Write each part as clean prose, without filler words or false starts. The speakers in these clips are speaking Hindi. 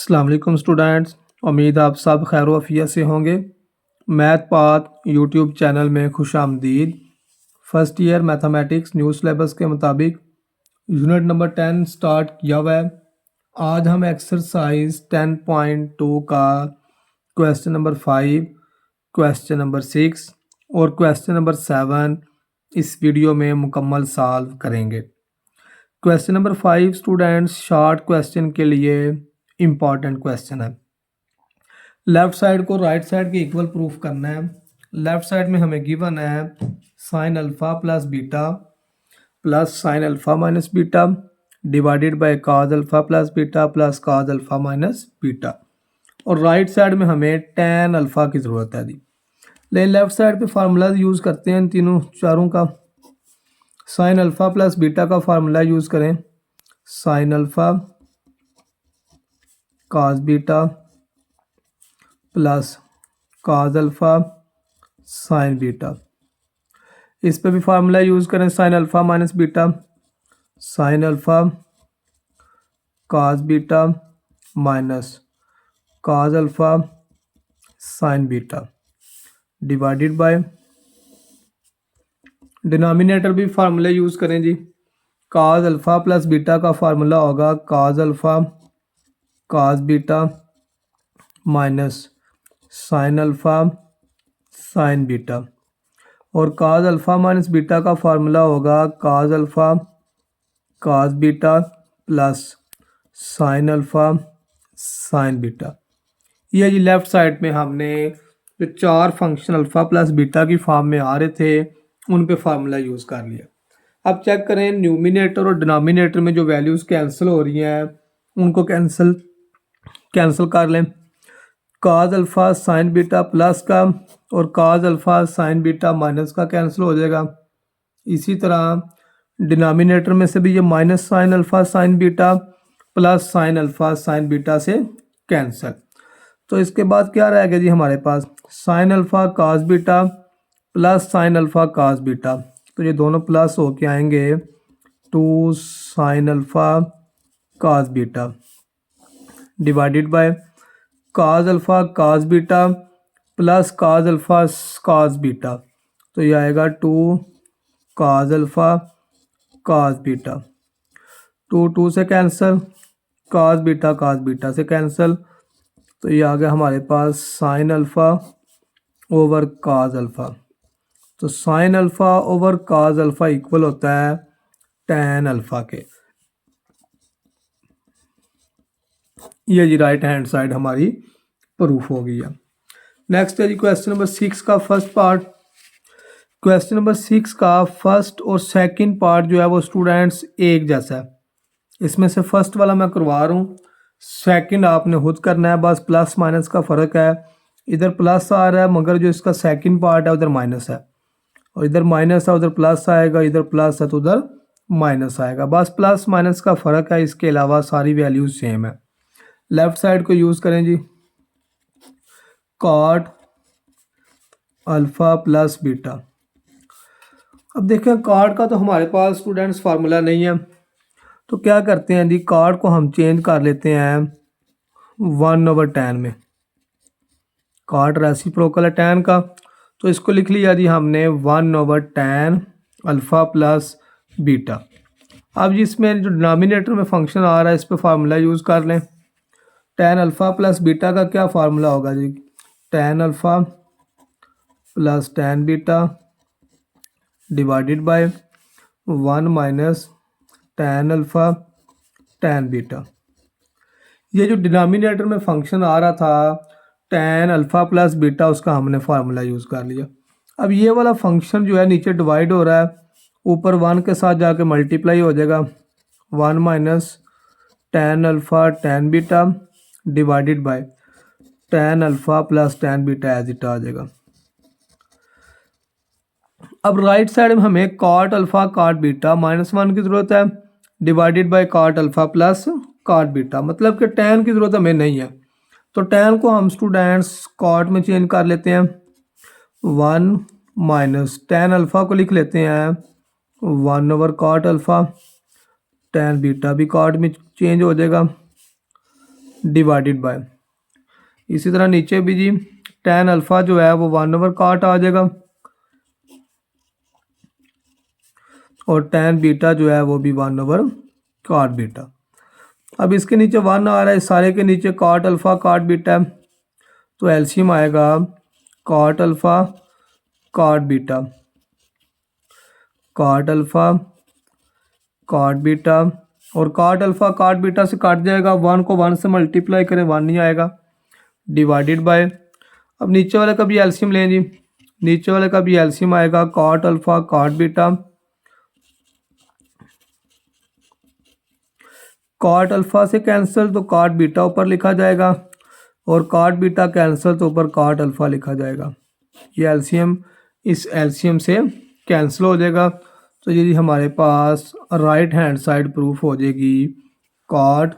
अस्सलाम वालेकुम स्टूडेंट्स। उम्मीद आप सब खैर वफ़ियत से होंगे। मैथ पाथ यूट्यूब चैनल में खुश आमदीद। First year mathematics new syllabus के मुताबिक यूनिट नंबर 10 स्टार्ट किया हुआ है। आज हम एक्सरसाइज 10.2 का क्वेश्चन नंबर 5, क्वेश्चन नंबर 6 और क्वेश्चन नंबर 7 इस वीडियो में मुकम्मल सॉल्व करेंगे। Question number 5 students short question के लिए इम्पॉर्टेंट क्वेश्चन है। लेफ़्ट साइड को राइट साइड के इक्वल प्रूफ करना है। लेफ़्ट साइड में हमें गिवन है sine alpha plus beta plus sine alpha minus beta divided by cos alpha plus beta plus cos alpha minus beta, और राइट साइड में हमें टैन अल्फ़ा की ज़रूरत है। लेकिन लेफ़्ट साइड पे फार्मूलाज यूज़ करते हैं इन तीनों चारों का। साइन अल्फ़ा प्लस बीटा का फार्मूला यूज़ करें, sign alpha cos beta plus cos alpha sine beta. इस पे भी फार्मूला यूज़ करें, sign alpha minus beta sine alpha cos beta minus cos alpha sine beta divided bye, denominator भी फार्मूला यूज़ करें जी। कॉस अल्फ़ा प्लस बीटा का फार्मूला होगा cos alpha cos beta minus sine alpha sine beta, और कॉस अल्फ़ा माइनस बीटा का फार्मूला होगा cos alpha cos beta plus sine alpha sine beta. ये जी लेफ़्ट साइड में हमने जो चार फंक्शन अल्फ़ा प्लस बीटा की फॉर्म में आ रहे थे उन पे फार्मूला यूज़ कर लिया। अब चेक करें न्यूमिनेटर और डिनोमिनेटर में जो वैल्यूज़ कैंसिल हो रही हैं उनको कैंसिल कर लें। Cos alpha sine beta plus का और cos alpha sine beta minus का कैंसिल हो जाएगा। इसी तरह डिनोमिनेटर में से भी ये minus sine alpha sine beta plus sine alpha sine beta से कैंसिल। तो इसके बाद क्या रहेगा जी हमारे पास, sine alpha cos beta plus sine alpha cos beta, तो ये दोनों प्लस होके आएंगे 2 sine alpha cos beta divided by cos alpha cos beta plus cos alpha cos beta, तो ये आएगा 2 कॉस अल्फ़ा कॉस बीटा, 2 से कैंसिल, कॉस बीटा से कैंसिल, तो ये आ गया हमारे पास sine alpha over cos alpha. तो sine alpha over cos alpha equal होता है टैन अल्फ़ा के। ये जी राइट हैंड साइड हमारी प्रूफ हो गई है। नेक्स्ट है जी क्वेश्चन नंबर 6 का फर्स्ट पार्ट। क्वेश्चन नंबर 6 का फर्स्ट और सेकंड पार्ट जो है वो स्टूडेंट्स एक जैसा है। इसमें से फर्स्ट वाला मैं करवा रहा हूँ, सेकंड आपने खुद करना है, बस प्लस माइनस का फ़र्क है। इधर प्लस आ रहा है मगर जो इसका सेकंड पार्ट है उधर माइनस है, और इधर माइनस है उधर प्लस आएगा, इधर प्लस है तो उधर माइनस आएगा, बस प्लस माइनस का फ़र्क है। इसके अलावा सारी वैल्यूज सेम है। लेफ़्ट साइड को यूज़ करें जी, कॉट अल्फ़ा प्लस बीटा। अब देखें कॉट का तो हमारे पास स्टूडेंट्स फार्मूला नहीं है, तो क्या करते हैं जी, कॉट को हम चेंज कर लेते हैं 1/tan में। कॉट रेसिप्रोकल है tan का, तो इसको लिख लिया जी हमने 1/tan अल्फ़ा प्लस बीटा। अब जिसमें जो डिनोमिनेटर में फंक्शन आ रहा है इस पर फार्मूला यूज़ कर लें। tan अल्फ़ा प्लस बीटा का क्या फार्मूला होगा जी, tan alpha plus tan beta divided by 1 minus tan alpha tan beta. ये जो डिनोमिनेटर में फंक्शन आ रहा था tan अल्फ़ा प्लस बीटा, उसका हमने फार्मूला यूज़ कर लिया। अब ये वाला फंक्शन जो है नीचे डिवाइड हो रहा है, ऊपर 1 के साथ जाके मल्टीप्लाई हो जाएगा, 1 minus tan alpha tan beta divided by tan alpha plus tan beta as it आ जाएगा। अब राइट साइड में हमें कॉट अल्फ़ा कॉट बीटा -1 की ज़रूरत है divided by cot alpha plus cot beta, मतलब कि tan की ज़रूरत हमें नहीं है, तो tan को हम स्टूडेंट्स कॉट में चेंज कर लेते हैं। 1 माइनस tan अल्फ़ा को लिख लेते हैं 1/cot अल्फ़ा, tan बीटा भी कॉट में चेंज हो जाएगा, डिवाइडेड बाय, इसी तरह नीचे भी जी tan अल्फ़ा जो है वो 1/cot आ जाएगा और tan बीटा जो है वो भी 1/cot बीटा। अब इसके नीचे 1 आ रहा है, सारे के नीचे cot अल्फ़ा cot बीटा है, तो एलसीएम आएगा cot alpha cot beta, cot alpha cot beta, और cot अल्फ़ा cot बीटा से काट जाएगा, 1 को 1 से मल्टीप्लाई करें 1 नहीं आएगा, डिवाइडेड बाय। अब नीचे वाले का भी एलसीएम लें जी, नीचे वाले का भी एलसीएम आएगा cot alpha cot beta, cot alpha से कैंसिल तो cot बीटा ऊपर लिखा जाएगा और cot बीटा कैंसिल तो ऊपर cot अल्फ़ा लिखा जाएगा। ये एलसीएम इस एलसीएम से कैंसिल हो जाएगा, तो ये हमारे पास राइट हैंड साइड प्रूफ हो जाएगी cot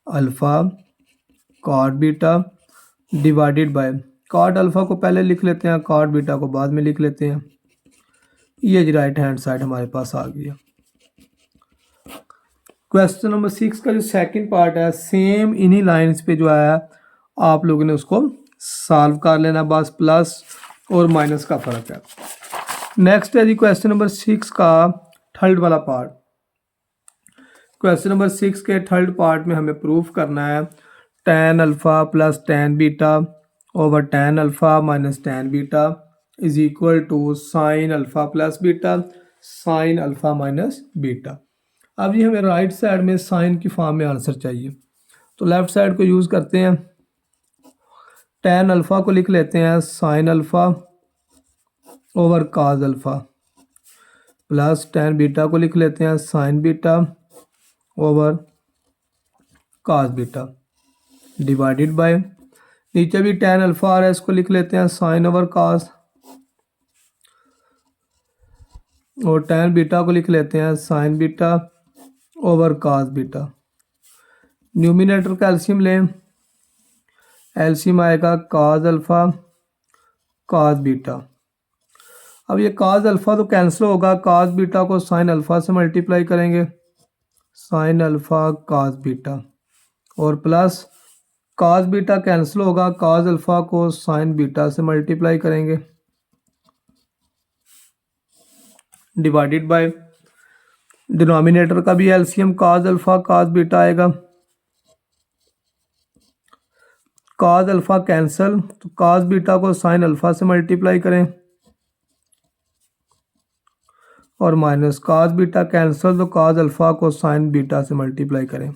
alpha cot beta divided bye, cot alpha को पहले लिख लेते हैं, cot बीटा को बाद में लिख लेते हैं। ये जी राइट हैंड साइड हमारे पास आ गया। क्वेश्चन नंबर 6 का जो सेकंड पार्ट है, सेम इन्हीं लाइंस पे जो है आप लोगों ने उसको सॉल्व कर लेना, बस प्लस और माइनस का फ़र्क है। नेक्स्ट है जी क्वेश्चन नंबर 6 का थर्ड वाला पार्ट। क्वेश्चन नंबर 6 के थर्ड पार्ट में हमें प्रूफ करना है tan alpha plus tan beta over tan alpha minus tan beta is equal to sine alpha plus beta sine alpha minus beta. अब ये हमें राइट साइड में साइन की फॉर्म में आंसर चाहिए, तो लेफ्ट साइड को यूज़ करते हैं, tan अल्फ़ा को लिख लेते हैं साइन अल्फ़ा ओवर काज अल्फ़ा प्लस tan बीटा को लिख लेते हैं sign beta over cos beta divided bye, नीचे भी tan अल्फ़ा आ रहा है, इसको लिख लेते हैं साइन ओवर काज और tan बीटा को लिख लेते हैं sign beta over cos beta. Numerator का एलसीएम लें, एलसीएम आएगा काज अल्फ़ा काज बीटा। अब ये काज अल्फ़ा तो कैंसिल होगा, काज बीटा को साइन अल्फ़ा से मल्टीप्लाई करेंगे, साइन अल्फ़ा काज बीटा, और प्लस काज बीटा कैंसिल होगा, काज अल्फ़ा को साइन बीटा से मल्टीप्लाई करेंगे, डिवाइडेड बाय। डिनोमिनेटर का भी एलसीएम काज अल्फ़ा काज बीटा आएगा, काज अल्फ़ा कैंसिल तो काज बीटा को साइन अल्फ़ा से मल्टीप्लाई करें और माइनस काज बीटा कैंसिल तो काज अल्फ़ा को साइन बीटा से मल्टीप्लाई करें,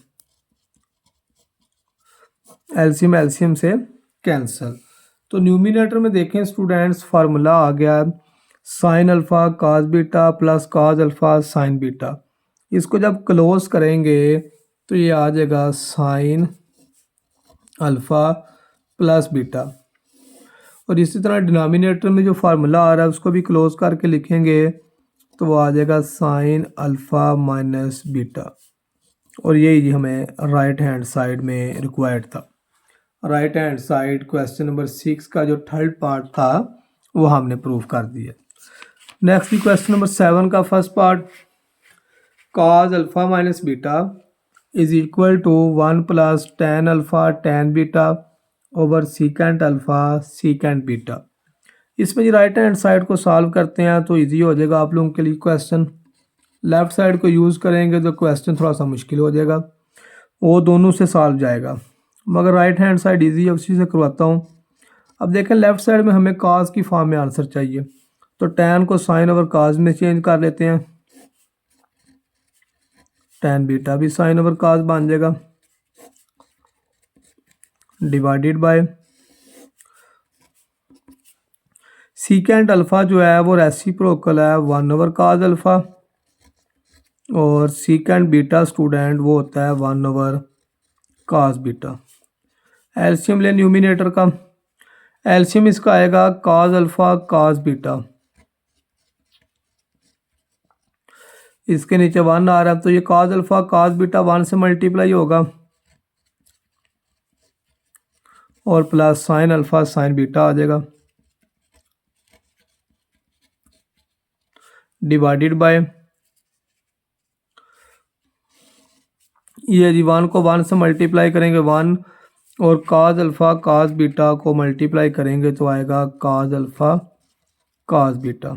एलसीएम एलसीएम से कैंसिल। तो न्यूमिनेटर में देखें स्टूडेंट्स, फार्मूला आ गया sign alpha cos beta plus cos alpha sine beta. इसको जब क्लोज करेंगे तो ये आ जाएगा साइन अल्फ़ा प्लस बीटा, और इसी तरह डिनोमिनेटर में जो फार्मूला आ रहा है उसको भी क्लोज करके लिखेंगे तो वो आ जाएगा साइन अल्फ़ा माइनस बीटा, और यही हमें राइट हैंड साइड में रिक्वायर्ड था। Right hand side question number 6 का जो थर्ड पार्ट था वो हमने प्रूव कर दिया। नेक्स्ट क्वेश्चन नंबर 7 का first part, cos alpha minus beta is equal to 1 plus tan alpha tan beta over secant alpha secant beta. इसमें जो राइट हैंड साइड को सॉल्व करते हैं तो इजी हो जाएगा आप लोगों के लिए क्वेश्चन, लेफ़्ट साइड को यूज़ करेंगे तो क्वेश्चन थोड़ा सा मुश्किल हो जाएगा, वो दोनों से सॉल्व जाएगा, मगर राइट हैंड साइड इजी है, उसी से करवाता हूँ। अब देखें लेफ़्ट साइड में हमें काज की फॉर्म में आंसर चाहिए, तो tan को साइन ओवर काज में चेंज कर लेते हैं, tan बीटा भी साइन ओवर काज बन जाएगा, डिवाइडेड बाय सीकेंट अल्फ़ा जो है वो रेसिप्रोकल है 1/काज अल्फ़ा और सीकेंट बीटा स्टूडेंट वो होता है 1/काज बीटा। एलसीएम ले न्यूमिनेटर का, एलसीएम इसका आएगा काज अल्फ़ा काज बीटा, इसके नीचे 1 आ रहा है तो ये काज अल्फ़ा काज बीटा 1 से मल्टीप्लाई होगा और plus sine alpha sine beta आ जाएगा, डिवाइडेड बाय ये जी 1 को 1 से मल्टीप्लाई करेंगे 1 और काज अल्फ़ा काज बीटा को मल्टीप्लाई करेंगे तो आएगा काज अल्फ़ा काज बीटा।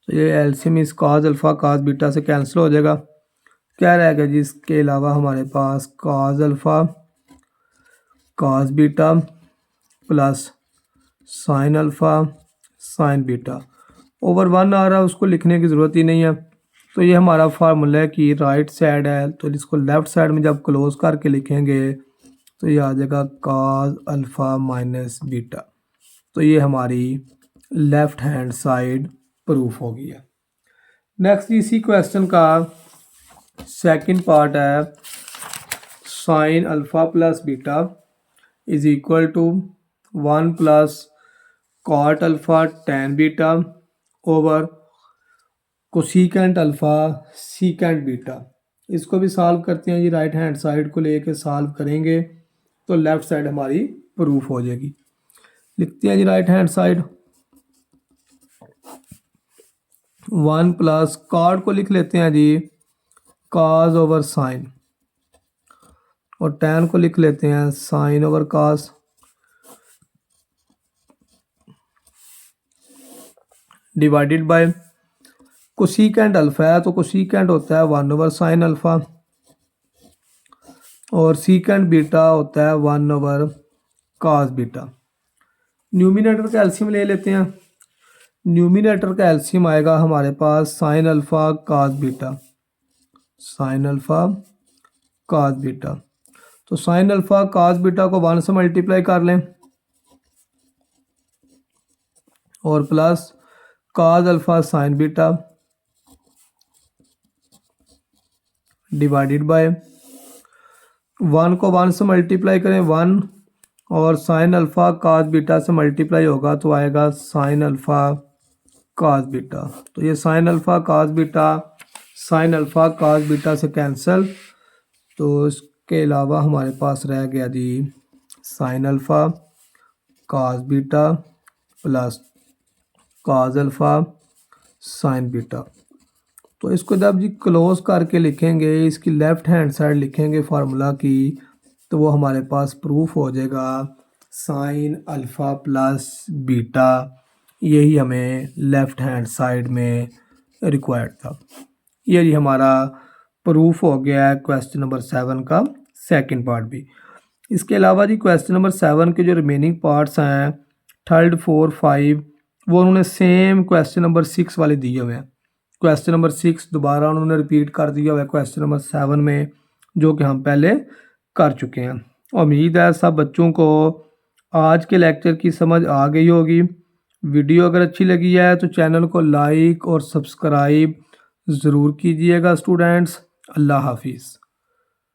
तो ये एलसीएम इस काज अल्फ़ा काज बीटा से कैंसिल हो जाएगा। क्या रहेगा जी इसके अलावा हमारे पास cos alpha cos beta plus sine alpha sine beta over 1 आ रहा है, उसको लिखने की ज़रूरत ही नहीं है। तो ये हमारा फार्मूला है कि राइट साइड है, तो इसको लेफ़्ट साइड में जब क्लोज करके लिखेंगे तो ये आ जाएगा काज अल्फ़ा माइनस बीटा। तो ये हमारी लेफ़्ट हैंड साइड प्रूफ हो गई है। नेक्स्ट इसी क्वेश्चन का सेकंड पार्ट है sine alpha plus beta is equal to 1 plus cot alpha tan beta over cosecant alpha secant beta. इसको भी सॉल्व करते हैं जी, राइट हैंड साइड को लेके सॉल्व करेंगे तो लेफ़्ट साइड हमारी प्रूफ हो जाएगी। लिखते हैं जी right hand side 1 plus cot को लिख लेते हैं जी काज ओवर साइन और टेन को लिख लेते हैं sine over cos divided by cosecant alpha है तो कोसिकेंट होता है 1 ओवर साइन अल्फ़ा और सीकेंट बीटा होता है 1 ओवर काज बीटा। न्यूमिनेटर का एलसीएम ले लेते हैं। न्यूमिनेटर का एलसीएम आएगा हमारे पास sine alpha cos beta sine alpha cos beta. तो साइन अल्फ़ा काज बीटा को 1 से मल्टीप्लाई कर लें और plus cos alpha sine beta divided by 1 को 1 से मल्टीप्लाई करें 1 और साइन अल्फ़ा काज बीटा से मल्टीप्लाई होगा तो आएगा साइन अल्फ़ा काज बीटा। तो ये sine alpha cos beta sine alpha cos beta से कैंसिल। तो इसके अलावा हमारे पास रह गया जी sine alpha cos beta plus cos alpha sine beta. तो इसको जब जी क्लोज करके लिखेंगे, इसकी लेफ़्ट हैंड साइड लिखेंगे फार्मूला की, तो वो हमारे पास प्रूफ हो जाएगा साइन अल्फ़ा प्लस बीटा। यही हमें लेफ़्ट हैंड साइड में रिक्वायर्ड था। ये जी हमारा प्रूफ हो गया है क्वेश्चन नंबर 7 का सेकंड पार्ट भी। इसके अलावा जी क्वेश्चन नंबर 7 के जो रिमेनिंग पार्ट्स हैं 3, 4, 5 वो उन्होंने सेम क्वेश्चन नंबर 6 वाले दिए हुए हैं। क्वेश्चन नंबर 6 दोबारा उन्होंने रिपीट कर दिया हुआ है क्वेश्चन नंबर 7 में, जो कि हम पहले कर चुके हैं। उम्मीद है सब बच्चों को आज के लेक्चर की समझ आ गई होगी। वीडियो अगर अच्छी लगी है तो चैनल को लाइक और सब्सक्राइब ज़रूर कीजिएगा स्टूडेंट्स। अल्लाह हाफिज़।